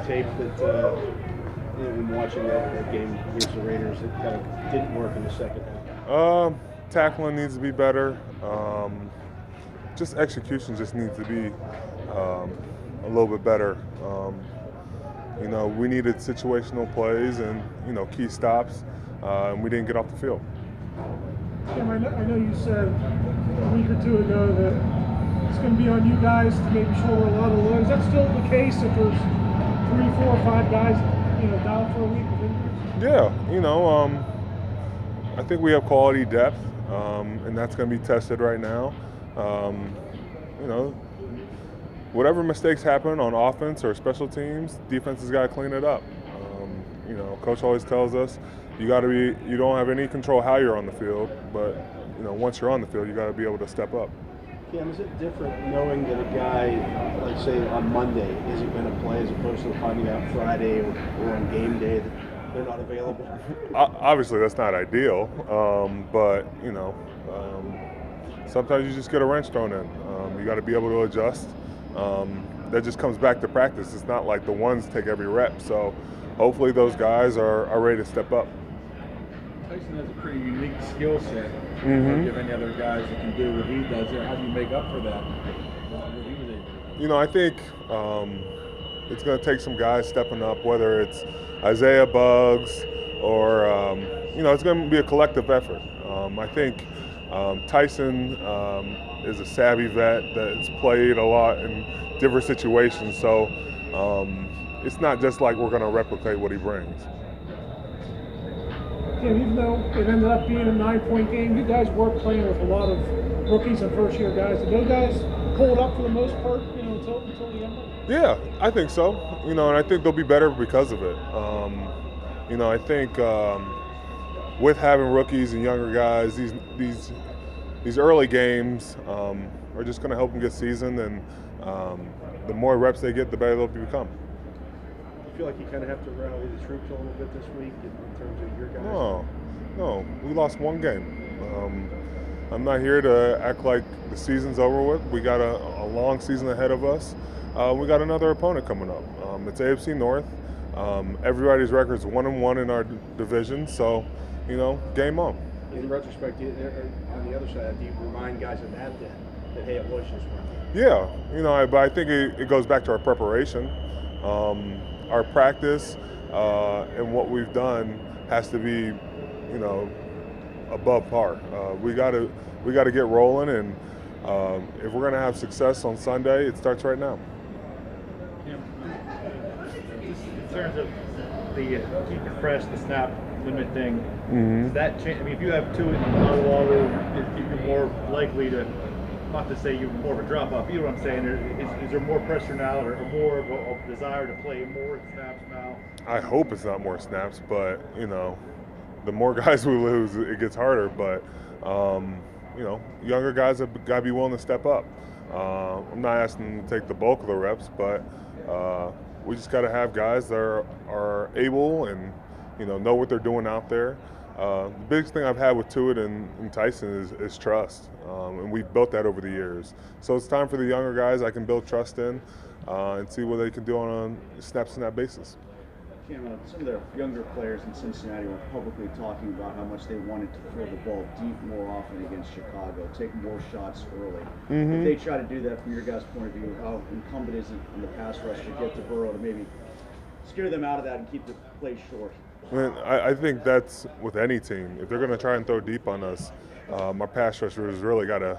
on tape that in watching that game against the Raiders, it kind of didn't work in the second half? Tackling needs to be better. Just execution just needs to be a little bit better. We needed situational plays and key stops, and we didn't get off the field. Jim, I know you said a week or two ago that it's going to be on you guys to maybe shoulder a lot of load. Is that still the case if there's 3, 4, or 5 guys, down for a week with injuries? Yeah, I think we have quality depth, and that's going to be tested right now. Whatever mistakes happen on offense or special teams, defense has got to clean it up. Coach always tells us you don't have any control how you're on the field, but once you're on the field, you got to be able to step up. Cam, is it different knowing that a guy, like say on Monday, isn't going to play as opposed to finding out Friday or on game day that they're not available? Obviously, that's not ideal, but sometimes you just get a wrench thrown in. You got to be able to adjust. That just comes back to practice. It's not like the ones take every rep. So hopefully those guys are ready to step up. Tyson has a pretty unique skill set. Mm-hmm. You don't give any other guys that can do what he does. How do you make up for that? I think it's going to take some guys stepping up, whether it's Isaiah Buggs or, it's going to be a collective effort. I think Tyson is a savvy vet that's played a lot in different situations, so it's not just like we're going to replicate what he brings. Tim, even though it ended up being a 9-point game, you guys were playing with a lot of rookies and first-year guys. Did those guys hold up for the most part, until the end? Yeah, I think so. And I think they'll be better because of it. I think with having rookies and younger guys, these early games are just going to help them get seasoned, and the more reps they get, the better they'll become. Do you feel like you kind of have to rally the troops a little bit this week in terms of your guys? No, we lost one game. I'm not here to act like the season's over with. We got a long season ahead of us. We got another opponent coming up. It's AFC North. Everybody's record's 1-1 in our division, so game on. In retrospect, on the other side, do you remind guys of that hey, it was just one? Yeah, but I think it goes back to our preparation. Our practice and what we've done has to be, above par. We got to get rolling, and if we're going to have success on Sunday, it starts right now. In terms of the keep it fresh, the snap limit thing, does that change? I mean, if you have 2 in the water, you're more likely to, not to say you're more of a drop off. You know what I'm saying? Is there more pressure now, or more of a desire to play more snaps now? I hope it's not more snaps, but the more guys we lose, it gets harder. But younger guys have got to be willing to step up. I'm not asking them to take the bulk of the reps, but we just got to have guys that are able and know what they're doing out there. The biggest thing I've had with Tuitt and Tyson is trust, and we've built that over the years. So it's time for the younger guys I can build trust in and see what they can do on a snap-to-snap basis. Cam, some of the younger players in Cincinnati were publicly talking about how much they wanted to throw the ball deep more often against Chicago, take more shots early. Mm-hmm. If they try to do that from your guys' point of view, how incumbent is it on the pass rush to get to Burrow to maybe scare them out of that and keep the play short? I think that's with any team. If they're going to try and throw deep on us, our pass rushers really got to,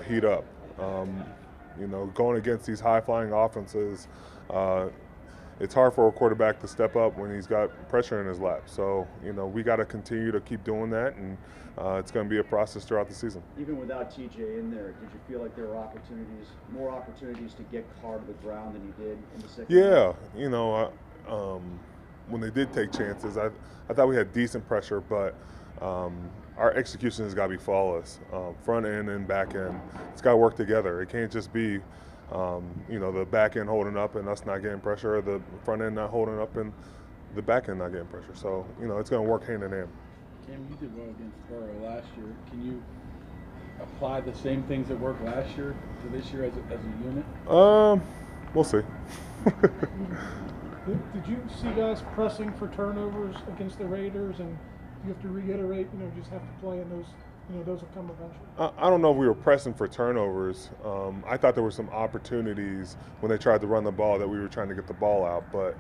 heat up. Going against these high-flying offenses, it's hard for a quarterback to step up when he's got pressure in his lap. So, we got to continue to keep doing that, and it's going to be a process throughout the season. Even without TJ in there, did you feel like there were more opportunities to get Carr to the ground than you did in the second half? Yeah, when they did take chances, I thought we had decent pressure, but our execution has got to be flawless, front end and back end. It's got to work together. It can't just be, the back end holding up and us not getting pressure, or the front end not holding up and the back end not getting pressure. So, it's going to work hand in hand. Cam, you did well against Burrow last year. Can you apply the same things that worked last year to this year as a unit? We'll see. Did you see guys pressing for turnovers against the Raiders, and you have to reiterate, just have to play in those, those will come eventually? I don't know if we were pressing for turnovers. I thought there were some opportunities when they tried to run the ball that we were trying to get the ball out, but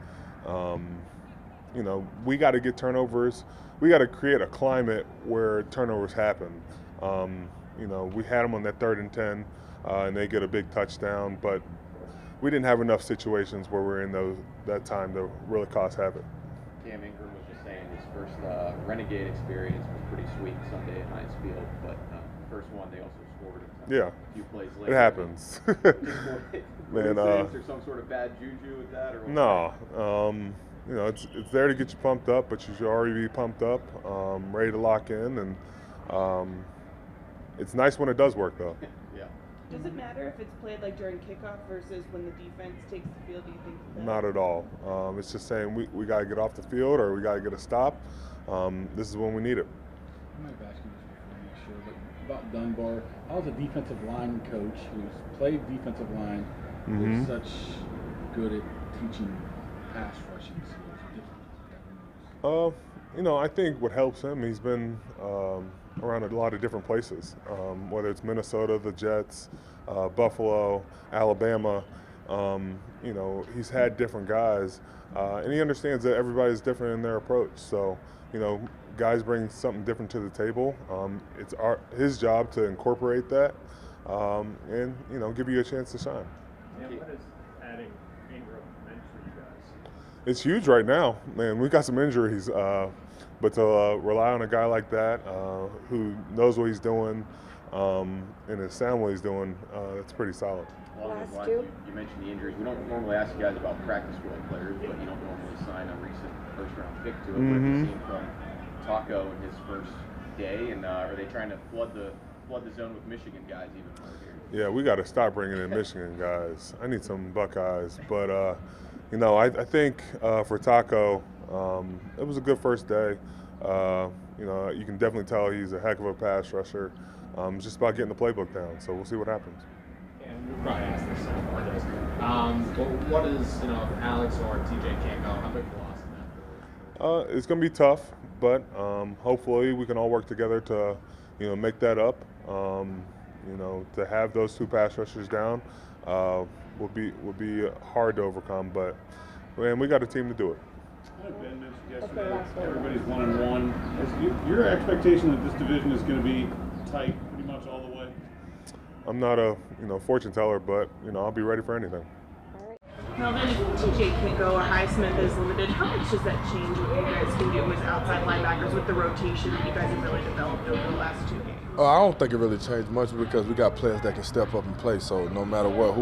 we got to get turnovers. We got to create a climate where turnovers happen. We had them on that 3rd and 10, and they get a big touchdown, but we didn't have enough situations where we're in that time to really cause havoc. Cam Ingram was just saying his first Renegade experience was pretty sweet Sunday at Heinz Field, but first one they also scored a few plays later. It happens. Man, is there some sort of bad juju with that? Or no. It's there to get you pumped up, but you should already be pumped up, ready to lock in, and it's nice when it does work, though. Yeah. Does it matter if it's played like during kickoff versus when the defense takes the field? Do you think that? Not at all. It's just saying we got to get off the field or we got to get a stop. This is when we need it. I might ask you this before next year, but about Dunbar, I was a defensive line coach who's played defensive line, who's such good at teaching pass rushing skills. I think what helps him, he's been around a lot of different places, whether it's Minnesota, the Jets, Buffalo, Alabama. He's had different guys, and he understands that everybody's different in their approach. So, guys bring something different to the table. It's his job to incorporate that, and give you a chance to shine. Yeah, what is adding Ingram meant for you guys? It's huge right now, man. We got some injuries, but to rely on a guy like that who knows what he's doing and is sound what he's doing, that's pretty solid. You mentioned the injuries. We don't normally ask you guys about practice squad players, but you don't normally sign a recent first-round pick to it. What have you seen from Taco in his first day, and are they trying to flood the zone with Michigan guys even more here? Yeah, we got to stop bringing in Michigan guys. I need some Buckeyes, but I think for Taco, it was a good first day. You can definitely tell he's a heck of a pass rusher. It's just about getting the playbook down, so we'll see what happens. And we'll probably ask this so but what is, if Alex or TJ can't go, how big a loss is that? It's going to be tough, but hopefully we can all work together to, make that up. To have those two pass rushers down would be hard to overcome, but man, we got a team to do it. Ben mentioned yesterday everybody's 1-1. Is your expectation that this division is going to be tight pretty much all the way? I'm not a fortune teller, but I'll be ready for anything. Melvin, TJ can't go, or Highsmith is limited. How much does that change what you guys can do as outside linebackers with the rotation that you guys have really developed over the last 2 games? I don't think it really changed much because we got players that can step up and play. So no matter what,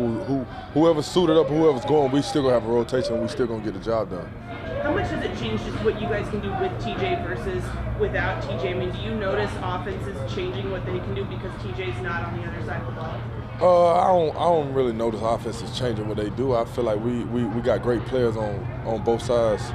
whoever's suited up, whoever's going, we still gonna have a rotation. And we still gonna get the job done. How much does it change just what you guys can do with TJ versus without TJ? I mean, do you notice offenses changing what they can do because TJ's not on the other side of the ball? I don't really notice offenses changing what they do. I feel like we got great players on both sides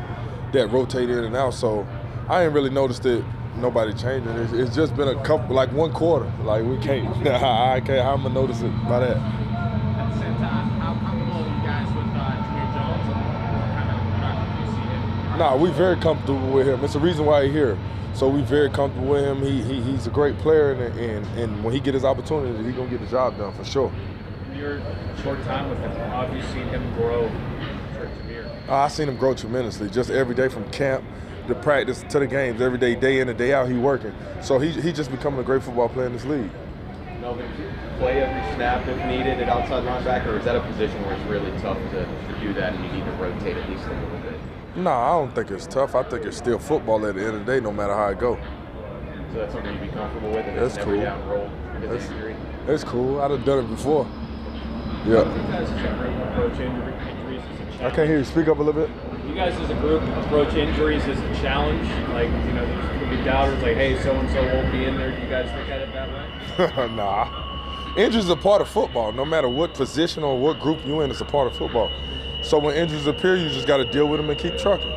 that rotate in and out. So I ain't really noticed it. Nobody changing. It's just been a couple, like one quarter. Like we can't. I can't. How am I notice it by that? At the same time, how comfortable are you guys with Jamir Jones and what kind of production do you see him? Nah, we very comfortable with him. It's the reason why he's here. So we very comfortable with him. He's a great player, and when he get his opportunity, he's gonna get the job done for sure. In your short time with him, how have you seen him grow for Jamir? I've seen him grow tremendously. Just every day from camp to practice to the games, every day in and day out, he working. So he just becoming a great football player in this league. Melvin, play every snap if needed at outside linebacker, or is that a position where it's really tough to do that and you need to rotate at least a little bit? No, I don't think it's tough. I think it's still football at the end of the day, no matter how it go. So that's something you'd be comfortable with, and that's it's cool. Every down roll because of injury? It's cool. I've done it before. Yeah. You guys as a group approach injuries as a challenge. I can't hear you. Speak up a little bit. You guys as a group approach injuries as a challenge? Like, there's going to be doubters like, hey, so-and-so won't be in there. Do you guys look at it that way? Nah. Injuries are part of football. No matter what position or what group you're in, it's a part of football. So when injuries appear, you just got to deal with them and keep trucking.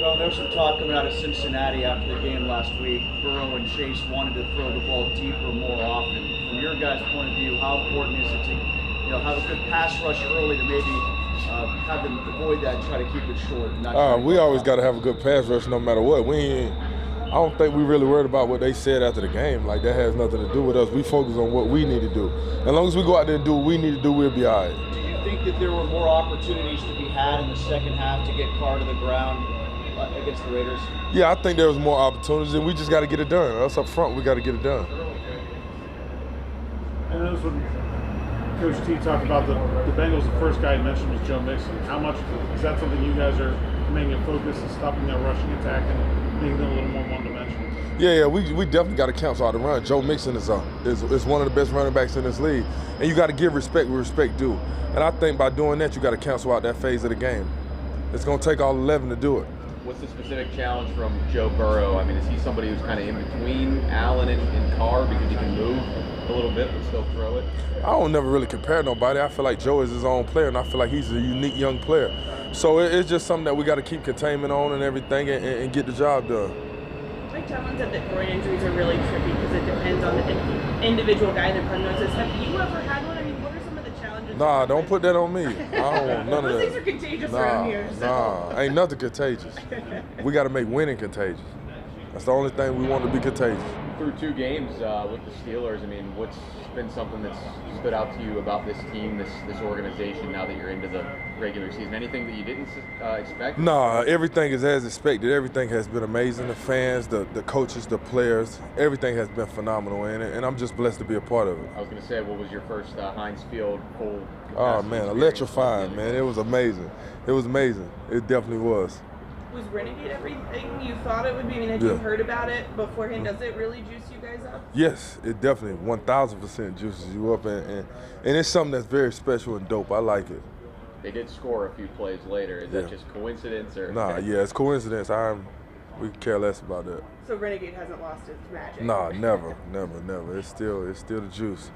Well, there was some talk coming out of Cincinnati after the game last week. Burrow and Chase wanted to throw the ball deeper more often. From your guys' point of view, how important is it to have a good pass rush early to maybe have them avoid that and try to keep it short? And not We always got to have a good pass rush no matter what. I don't think we really worried about what they said after the game. Like, that has nothing to do with us. We focus on what we need to do. As long as we go out there and do what we need to do, we'll be all right. Do you think that there were more opportunities to be had in the second half to get Carr to the ground against the Raiders? Yeah, I think there was more opportunities, and we just got to get it done. Us up front, we got to get it done. And that was when Coach T talked about the Bengals. The first guy he mentioned was Joe Mixon. How much is that something you guys are making a focus and stopping their rushing attack and making them a little more one-dimensional? Yeah, we definitely got to cancel out the run. Joe Mixon is one of the best running backs in this league, and you got to give respect where respect due. And I think by doing that, you got to cancel out that phase of the game. It's going to take all 11 to do it. What's the specific challenge from Joe Burrow? I mean, is he somebody who's kind of in between Allen and Carr because he can move a little bit but still throw it? I don't never really compare nobody. I feel like Joe is his own player, and I feel like he's a unique young player. So it's just something that we got to keep containment on and everything and get the job done. Mike Tomlin said that groin injuries are really tricky because it depends on the individual guy and their prognosis. Have you ever had one? I mean, what are some of the challenges? Nah, don't put that on me. I don't want none of that. Those things are contagious around here. So. Nah, ain't nothing contagious. We got to make winning contagious. That's the only thing we want to be contagious. Through 2 games with the Steelers, I mean, what's been something that's stood out to you about this team, this organization, now that you're into the regular season? Anything that you didn't expect? Nah, everything is as expected. Everything has been amazing. The fans, the coaches, the players, everything has been phenomenal, and I'm just blessed to be a part of it. I was going to say, what was your first Heinz Field full? Oh, man, electrifying, man. It was amazing. It was amazing. It definitely was. Was Renegade everything you thought it would be? I mean, had you heard about it beforehand? Does it really juice you guys up? Yes, it definitely 1,000% juices you up, and it's something that's very special and dope. I like it. They did score a few plays later. Is that just coincidence or? Nah, yeah, it's coincidence. We care less about that. So Renegade hasn't lost its magic. Nah, never. It's still the juice.